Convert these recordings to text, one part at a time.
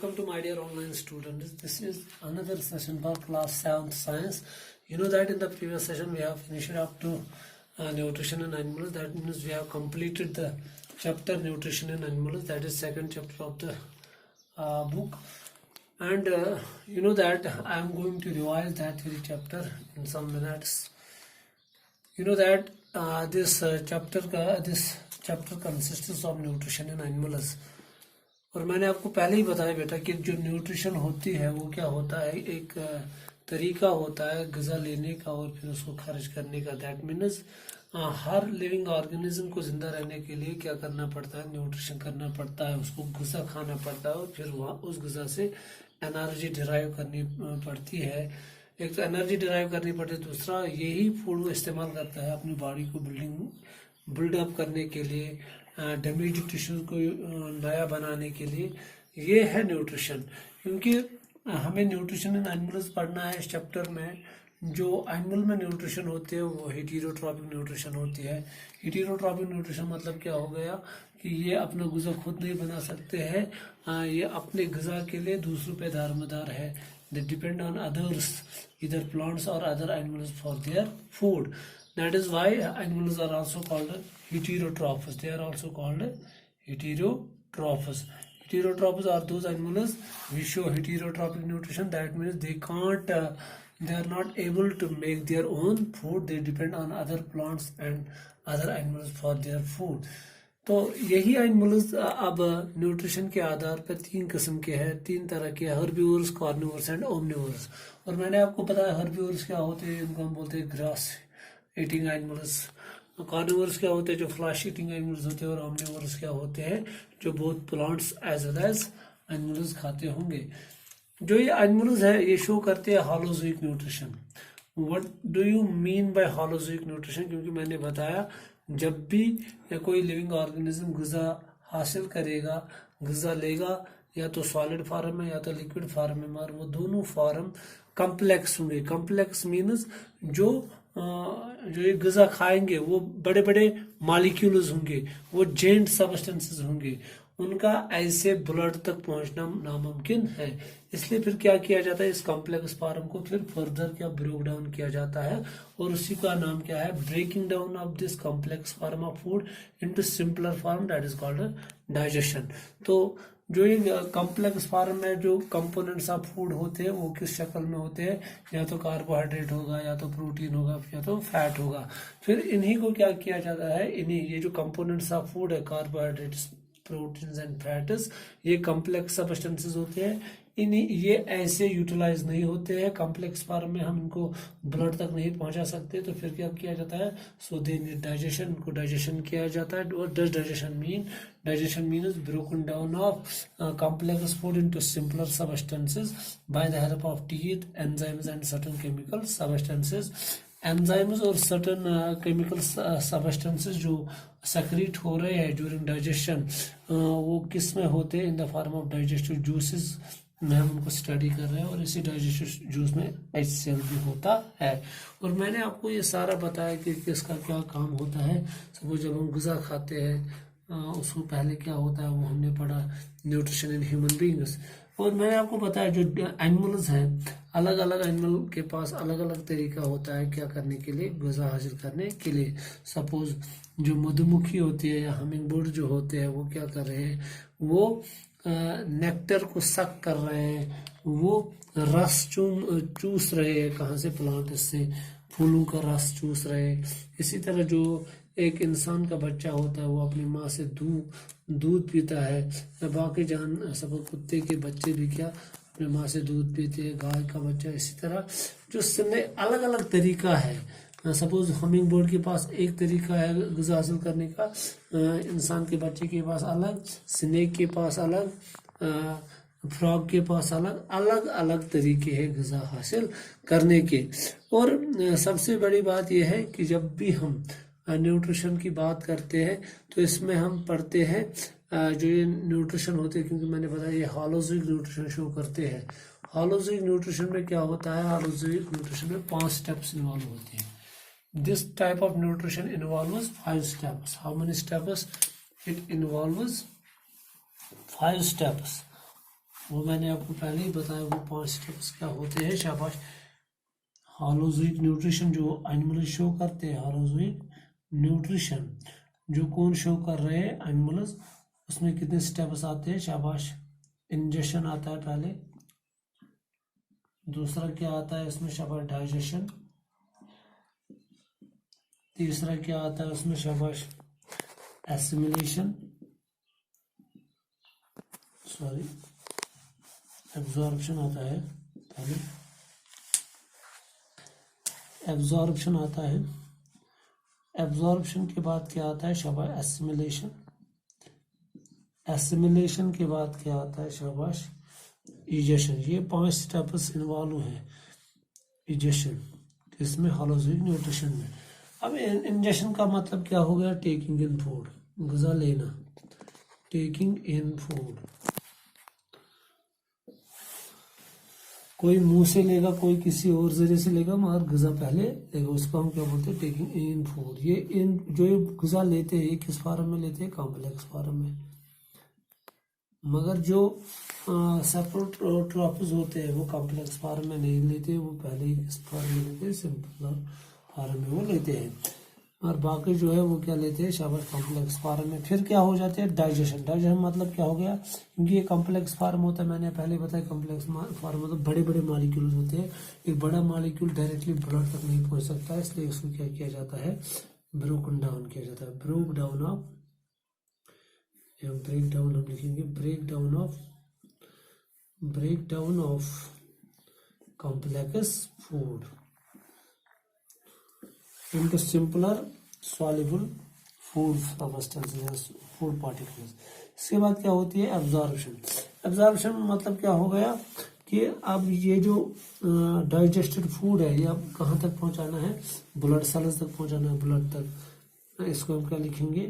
welcome to my dear online students. This is another session for class 7th science. You know that in the previous session we have finished up to nutrition in animals. That means we have completed the chapter nutrition in animals. That is second chapter of the book. And you know that I am going to revise that very chapter in some minutes. You know that this chapter consists of nutrition in animals. और मैंने आपको पहले ही बताया बेटा कि जो nutrition होती है वो क्या होता है, एक तरीका होता है ग़िज़ा लेने का और फिर उसको खर्च करने का। That means her living organism को जिंदा रहने के लिए क्या करना पड़ता है, न्यूट्रिशन करना पड़ता है, उसको ग़िज़ा खाना पड़ता है और फिर वहाँ उस ग़िज़ा से एनर्जी डिराइव करनी पड़ती है। एक तो एनर्जी डिराइव करनी पड़ती है, दूसरा यही फूड वो इस्तेमाल करता है अपनी बॉडी को बिल्डअप करने के लिए, डैमेज टिश्यू को नया बनाने के लिए। ये है न्यूट्रिशन। क्योंकि हमें न्यूट्रिशन इन एनिमल्स पढ़ना है इस चैप्टर में। जो एनिमल में न्यूट्रिशन होती है वो हेटेरोट्रॉपिक न्यूट्रिशन होती है। हेटेरोट्रॉपिक न्यूट्रिशन मतलब क्या हो गया कि ये अपना ग़िज़ा खुद नहीं बना सकते हैं, ये अपने ग़िज़ा के लिए दूसरों पे दारोमदार है। दे डिपेंड ऑन अदर्स, इधर प्लांट्स और other animals for their food. That is why animals are also called heterotrophs. They are also called heterotrophs. Heterotrophs are those animals which show heterotrophic nutrition. That means they can't, they are not able to make their own food. They depend on other plants and other animals for their food. तो यही animals अब nutrition के आधार पर तीन किस्म के हैं, तीन तरह के, हर्बीवोरस, कार्निवोरस एंड ओमनिवोरस। और मैंने आपको बताया हर्बीवोरस क्या होते हैं, इनको हम बोलते हैं ग्रास ईटिंग एनिमल्स। कार्निवोरस क्या होते हैं, जो फ्लैश ईटिंग एनिमल्स होते हैं, और ओमनिवोरस क्या होते हैं, जो both plants as well as animals खाते होंगे। जो ये एनिमल्स है ये शो करते हैं holozoic nutrition. What do you mean by holozoic nutrition? क्योंकि मैंने बताया जब भी कोई लिविंग ऑर्गेनिज्म ग़िज़ा हासिल करेगा, ग़िज़ा लेगा, या तो सॉलिड फॉर्म में या तो लिक्विड फॉर्म में, मगर वो दोनों फॉर्म कम्प्लेक्स होंगे। कम्प्लेक्स मीन्स जो ये ग़िज़ा खाएंगे वो बड़े बड़े मॉलिक्यूल्स होंगे, वो जेंट सबस्टेंसेस होंगे, उनका ऐसे ब्लड तक पहुंचना नामुमकिन है। इसलिए फिर क्या किया जाता है, इस कॉम्प्लेक्स फॉर्म को फिर फर्दर क्या ब्रेक डाउन किया जाता है, और उसी का नाम क्या है, breaking down of this complex form of food into simpler form, that is called digestion. तो जो ये कॉम्प्लेक्स फॉर्म में जो कंपोनेंट्स ऑफ फूड होते हैं वो किस शक्ल में होते हैं, या तो कार्बोहाइड्रेट होगा, या तो प्रोटीन होगा, या तो फैट होगा। फिर इन्हीं को क्या किया जाता है, इन्हीं ये जो कंपोनेंट्स ऑफ फूड है, कार्बोहाइड्रेट्स, प्रोटीन्स एंड फैट्स, ये कॉम्प्लेक्स सब्सटेंसेस होते हैं। इन्हीं ये ऐसे यूटिलाइज नहीं होते हैं कॉम्प्लेक्स फॉर्म में, हम इनको ब्लड तक नहीं पहुंचा सकते। तो फिर क्या किया जाता है, सो दे डाइजेशन, इनको डाइजेशन किया जाता है। और does digestion mean, digestion means broken down of complex food into simpler substances by the help of teeth, enzymes and certain chemical substances. Enzymes और सर्टेन केमिकल सबस्टेंसेस जो सेक्रीट हो रहे हैं ड्यूरिंग डाइजेशन, वो किस में होते हैं, in the form of digestive juices में हम उनको स्टडी कर रहे हैं। और इसी डाइजेस्टिव जूस में HCl भी होता है। और मैंने आपको ये सारा बताया कि किसका क्या काम होता है। सपोज जब हम ग़िज़ा खाते हैं उसको पहले क्या होता है वो हमने पढ़ा, न्यूट्रिशन इन ह्यूमन बींग्स। और मैंने आपको बताया जो एनिमल्स हैं, अलग अलग एनिमल के पास अलग अलग तरीका होता है क्या करने के लिए, ग़िज़ा हासिल करने के लिए। सपोज जो मधुमक्खी होती है या हमिंग बर्ड जो होते हैं वो क्या कर रहे हैं, वो नेक्टर को सक कर रहे हैं, वो रस चूस रहे हैं, कहाँ से, प्लांट से फूलों का रस चूस रहे हैं। इसी तरह जो एक इंसान का बच्चा होता है वो अपनी माँ से दूध पीता है। बाकी सब कुत्ते के बच्चे भी क्या अपनी माँ से दूध पीते हैं, गाय का बच्चा। इसी तरह जो अलग अलग तरीका है। सपोज हमिंग बर्ड के पास एक तरीका है ग़िज़ा हासिल करने का, इंसान के बच्चे के पास अलग, स्नेक के पास अलग, फ्रॉग के पास अलग, अलग अलग तरीके हैं ग़िज़ा हासिल करने के। और सबसे बड़ी बात यह है कि जब भी हम न्यूट्रिशन की बात करते हैं तो इसमें हम पढ़ते हैं जो ये न्यूट्रिशन होते हैं, क्योंकि मैंने बताया ये होलोजोइक न्यूट्रिशन शो करते हैं। होलोजोइक न्यूट्रिशन में क्या होता है, होलोजोइक न्यूट्रिशन में 5 स्टेप्स इन्वॉल्व होते हैं। This type of nutrition involves 5 steps. How many steps? It involves 5 steps. वो मैंने आपको पहले ही बताया, वो 5 स्टेप्स क्या होते हैं, शाबाश। हॉलोजोइक न्यूट्रिशन जो एनिमल शो करते हैं, हॉलोजोइक न्यूट्रिशन जो कौन शो कर रहे हैं, एनिमल्स, उसमें कितने स्टेप्स आते हैं, शाबाश। इंजेक्शन आता है पहले, दूसरा क्या आता है इसमें, शाबाश, डाइजेशन, तीसरा क्या आता है उसमें, शाबाश, एसिमिलेशन, सॉरी, एब्जॉर्प्शन आता है पहले, एब्जॉर्प्शन आता है, एब्जॉर्प्शन के बाद क्या आता है, शाबाश, एसिमिलेशन, एसिमिलेशन के बाद क्या आता है, शाबाश, इजेशन। ये 5 स्टेप्स इन्वॉल्व हैं इजेशन, इसमें हॉलोजोइक न्यूट्रिशन में। अब इंजेक्शन का मतलब क्या हो गया, टेकिंग इन फूड, ग़िज़ा लेना, टेकिंग इन फूड। कोई मुंह से लेगा, कोई किसी और जरिए से लेगा, मगर ग़िज़ा पहले लेगा, उसको हम क्या बोलते हैं, टेकिंग इन फूड। ये इन जो ये ग़िज़ा लेते हैं, ये किस फॉर्म में लेते हैं, कॉम्प्लेक्स फॉर्म में। मगर जो सेप्रोट्रॉपिस होते हैं वो कॉम्प्लेक्स फॉर्म में नहीं लेते, वो पहले ही किस फॉर्म में लेते हैं, सिंपल फॉर्म में वो लेते हैं। और बाकी जो है वो क्या लेते हैं, शाबाश, कॉम्प्लेक्स फॉर्म में। फिर क्या हो जाते हैं, डाइजेशन। डाइजेशन मतलब क्या हो गया, क्योंकि ये कॉम्प्लेक्स फॉर्म होता है, मैंने पहले बताया कॉम्प्लेक्स फॉर्म मतलब बड़े बड़े मॉलिक्यूल्स होते हैं। एक बड़ा मॉलिक्यूल डायरेक्टली ब्लड तक नहीं पहुंच सकता है, इसलिए उसको क्या किया जाता है, ब्रोकन डाउन किया जाता है। Broke down of, break down हम लिखेंगे, break down of complex food into simpler soluble food substances, food particles. इसके बाद क्या होती है, एब्जॉर्प्शन। एब्जॉर्प्शन मतलब क्या हो गया कि अब ये जो डाइजेस्टेड फूड है, ये अब कहाँ तक पहुंचाना है, ब्लड सेल्स तक पहुंचाना है, ब्लड तक। इसको हम क्या लिखेंगे,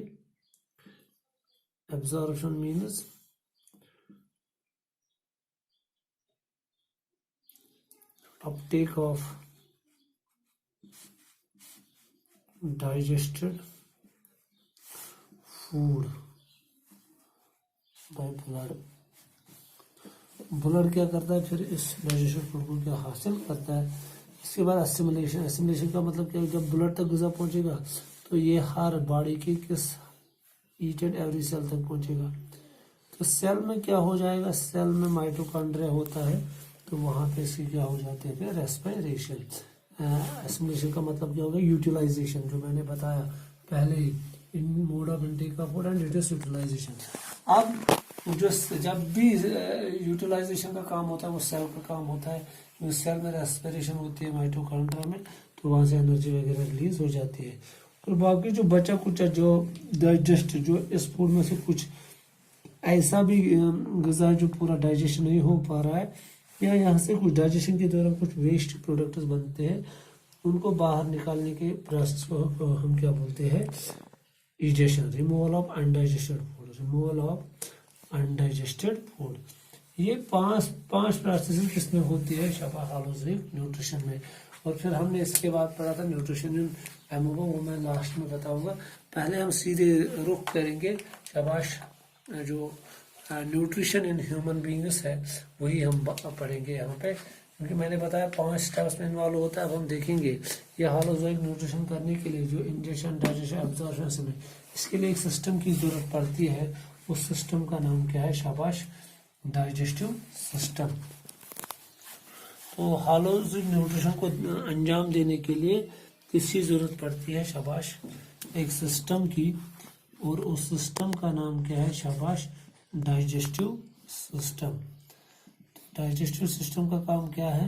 absorption means Uptake of digested food by blood। Blood क्या करता है, फिर इस डाइजेस्टेड फूड को क्या हासिल करता है। इसके बाद एसिमिलेशन। एसिमिलेशन का मतलब क्या है, जब ब्लड तक ग़िज़ा पहुंचेगा तो ये हर बॉडी के किस ईच एंड एवरी सेल तक पहुंचेगा। तो सेल में क्या हो जाएगा, सेल में माइटोकॉन्ड्रिया होता है, तो वहां पे इसकी क्या हो जाते हैं, फिर रेस्पिरेशन। एसिमिलेशन का मतलब क्या होगा, यूटिलाइजेशन, जो मैंने बताया पहले ही, in mode of intake of food and it is utilization. अब जो जब भी यूटिलाइजेशन का काम होता है वो सेल का काम होता है, क्योंकि सेल में रेस्पिरेशन होती है माइटोकॉन्ड्रिया में, तो वहां से एनर्जी वगैरह रिलीज हो जाती है। और बाकी जो बचा कुचा जो डाइजेस्ट, जो इस फूड में से कुछ ऐसा भी ग़िज़ा जो पूरा डाइजेशन नहीं हो पा रहा है, या यहाँ से कुछ डाइजेशन के दौरान कुछ वेस्ट प्रोडक्ट्स बनते हैं, उनको बाहर निकालने के प्रोसेस को हम क्या बोलते हैं, egestion, removal of undigested food, removal of undigested food. ये पांच प्रोसेस किसमें होती है, शाबाश, हॉलोजोइक न्यूट्रिशन में। और फिर हमने इसके बाद पढ़ा था न्यूट्रिशन इन एमोबा, वो मैं लास्ट में बताऊंगा। पहले हम सीधे रुख करेंगे, शाबाश, जो न्यूट्रिशन इन ह्यूमन बींग्स है वही हम पढ़ेंगे यहाँ पे, क्योंकि मैंने बताया 5 स्टेप्स में इन्वॉल्व होता है। अब हम देखेंगे ये हॉलोजोइक न्यूट्रिशन करने के लिए जो इंजेक्शन, डाइजेशन, एब्जॉर्प्शन में, इसके लिए एक सिस्टम की जरूरत पड़ती है। उस सिस्टम का नाम क्या है, शाबाश, डाइजेस्टिव सिस्टम। तो हॉलोजोइक न्यूट्रिशन को अंजाम देने के लिए किसकी जरूरत पड़ती है, शाबाश, एक सिस्टम की, और उस सिस्टम का नाम क्या है, शाबाश, डाइजेस्टिव सिस्टम। डाइजेस्टिव सिस्टम का काम क्या है,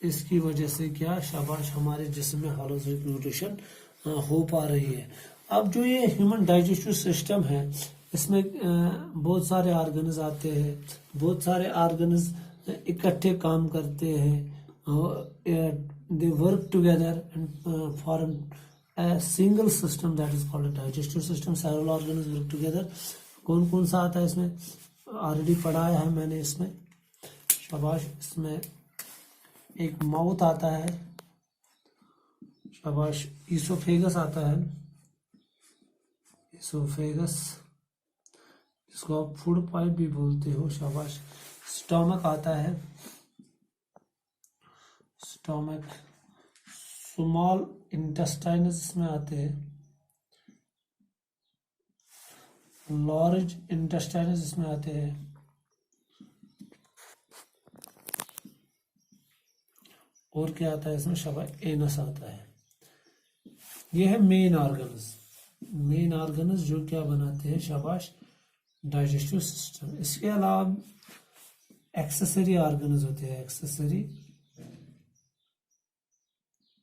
इसकी वजह से क्या, शाबाश, हमारे जिस्म में हॉलोजोइक न्यूट्रिशन हो पा रही है। अब जो ये ह्यूमन डाइजेस्टिव सिस्टम है, इसमें बहुत सारे ऑर्गन्स आते हैं, बहुत सारे ऑर्गन्स इकट्ठे काम करते हैं, they work together and form a single system that is called a digestive system. Several organs work together. कौन कौन सा आता है इसमें, ऑलरेडी पढ़ाया है मैंने इसमें, शाबाश। इसमें एक माउथ आता है, शाबाश, ईसोफेगस आता है, ईसोफेगस, जिसको आप फूड पाइप भी बोलते हो, शाबाश। स्टोमक आता है, स्टोमक। स्मॉल इंटेस्टाइन इसमें आते हैं, लार्ज इंटेस्टाइन इसमें आते हैं, और क्या आता है इसमें, शाबाश, एनस आता है। ये है मेन ऑर्गन्स, मेन ऑर्गन्स जो क्या बनाते हैं, शाबाश, डाइजेस्टिव सिस्टम। इसके अलावा एक्सेसरी ऑर्गन्स होते हैं,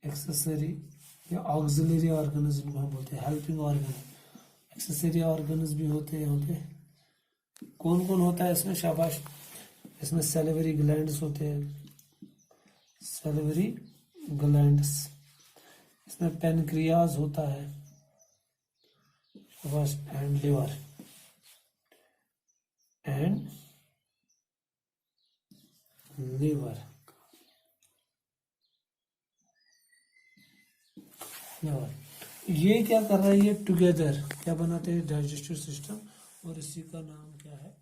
एक्सेसरी या ऑक्सिलरी ऑर्गन्स जिनको हम बोलते हैं, हेल्पिंग ऑर्गन। एक्सेसरी ऑर्गन्स भी होते हैं यहाँ पे। कौन कौन होता है इसमें, शाबाश, इसमें सैलिवरी ग्लैंड्स होते हैं, सैलिवरी ग्लैंड्स। इसमें पेनक्रियाज होता है, शाबाश, एंड लिवर एंड लिवर। ये क्या कर रहा है, ये टुगेदर क्या बनाते हैं, डाइजेस्टिव सिस्टम, और इसी का नाम क्या है,